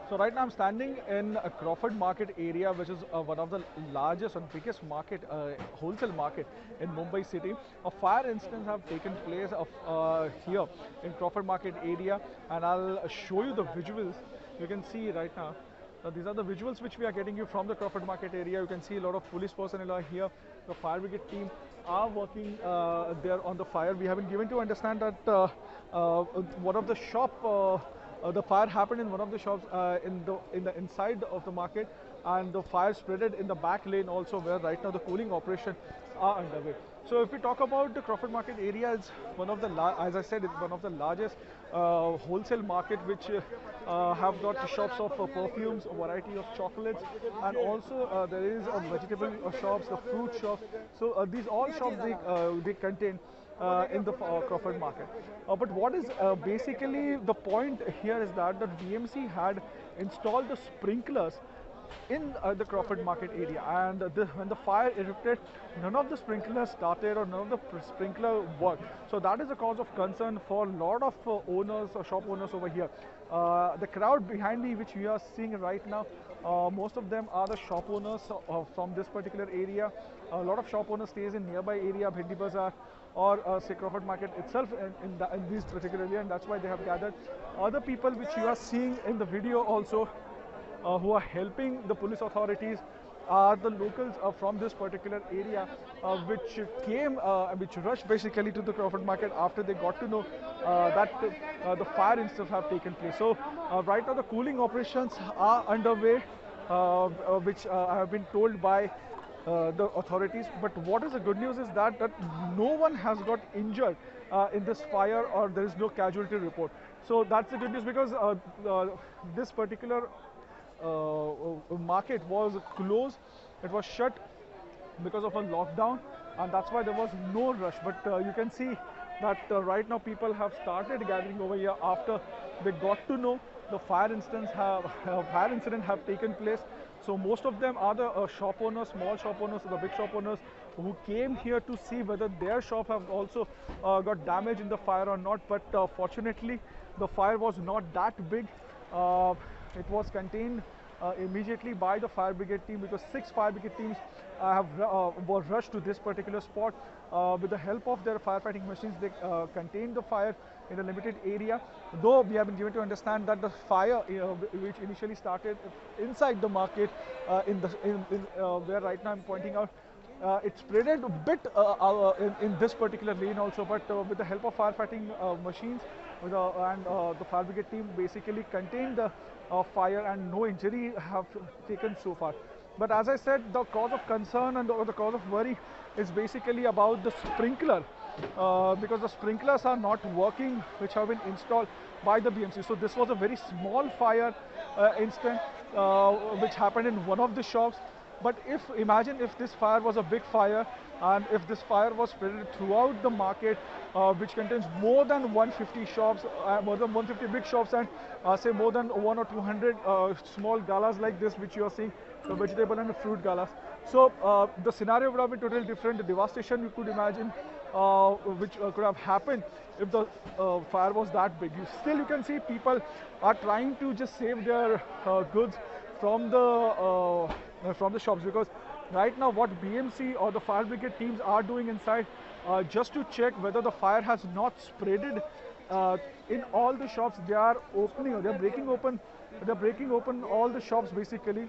So right now I'm standing in a Crawford Market area, which is one of the largest and biggest market, wholesale market in Mumbai city. A fire incidents have taken place of here in Crawford Market area, and I'll show you the visuals. You can see right now. These are the visuals which we are getting you from the Crawford Market area. You can see a lot of police personnel are here. The fire brigade team are working there on the fire. We have been given to understand that one of the shop. The fire happened in one of the shops in the inside of the market, and the fire spreaded in the back lane also, where right now the cooling operation are underway. So if we talk about the Crawford Market area, it's one of the as I said, it's one of the largest wholesale market which have got shops of perfumes, a variety of chocolates, and also there is a vegetable shops, the fruit shops. So these all shops they contain in the Crawford market. But what is basically the point here is that the BMC had installed the sprinklers in the Crawford market area, and when the fire erupted, none of the sprinklers started or none of the sprinkler worked. So that is a cause of concern for a lot of owners or shop owners over here. The crowd behind me, which we are seeing right now, most of them are the shop owners from this particular area. A lot of shop owners stays in nearby area, Bhendi Bazaar, or say Crawford Market itself in this particular area, and that's why they have gathered. Other people which you are seeing in the video also who are helping the police authorities are the locals from this particular area, which which rushed basically to the Crawford Market after they got to know that the fire incidents have taken place. So right now the cooling operations are underway, which I have been told by the authorities. But what is the good news is that no one has got injured in this fire, or there is no casualty report. So that's the good news, because this particular market was closed, it was shut because of a lockdown, and that's why there was no rush. But you can see that right now people have started gathering over here after they got to know the fire incident have taken place. So most of them are the shop owners, small shop owners, the big shop owners, who came here to see whether their shop have also got damage in the fire or not. But fortunately the fire was not that big. It was contained immediately by the fire brigade team, because 6 fire brigade teams were rushed to this particular spot. With the help of their firefighting machines, they contained the fire in a limited area. Though we have been given to understand that the fire, which initially started inside the market, where right now I'm pointing out, it spreaded a bit in this particular lane also, but with the help of firefighting machines and the fire brigade team basically contained the fire, and no injury have taken so far. But as I said, the cause of concern and the cause of worry is basically about the sprinkler, because the sprinklers are not working, which have been installed by the BMC. So this was a very small fire incident which happened in one of the shops. But imagine if this fire was a big fire, and if this fire was spread throughout the market, which contains more than 150 shops, more than 150 big shops, and say more than 100 or 200 small galas like this, which you are seeing, the vegetable and the fruit galas. So the scenario would have been totally different. The devastation you could imagine, which could have happened if the fire was that big. You can see people are trying to just save their goods from the shops, because right now what BMC or the fire brigade teams are doing inside, just to check whether the fire has not spreaded in all the shops. They are breaking open all the shops basically,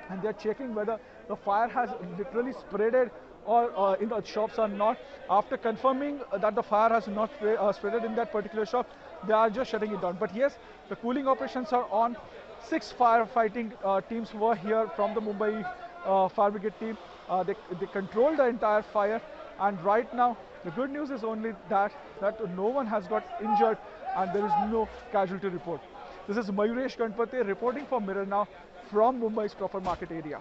and they're checking whether the fire has literally spreaded or in the shops or not. After confirming that the fire has not spreaded in that particular shop, they are just shutting it down. But yes, the cooling operations are on. 6 firefighting teams were here from the Mumbai fire brigade team. They controlled the entire fire, and right now the good news is only that no one has got injured and there is no casualty report. This is Mayuresh Ganpate reporting for Mirror Now from Mumbai's Crawford Market area.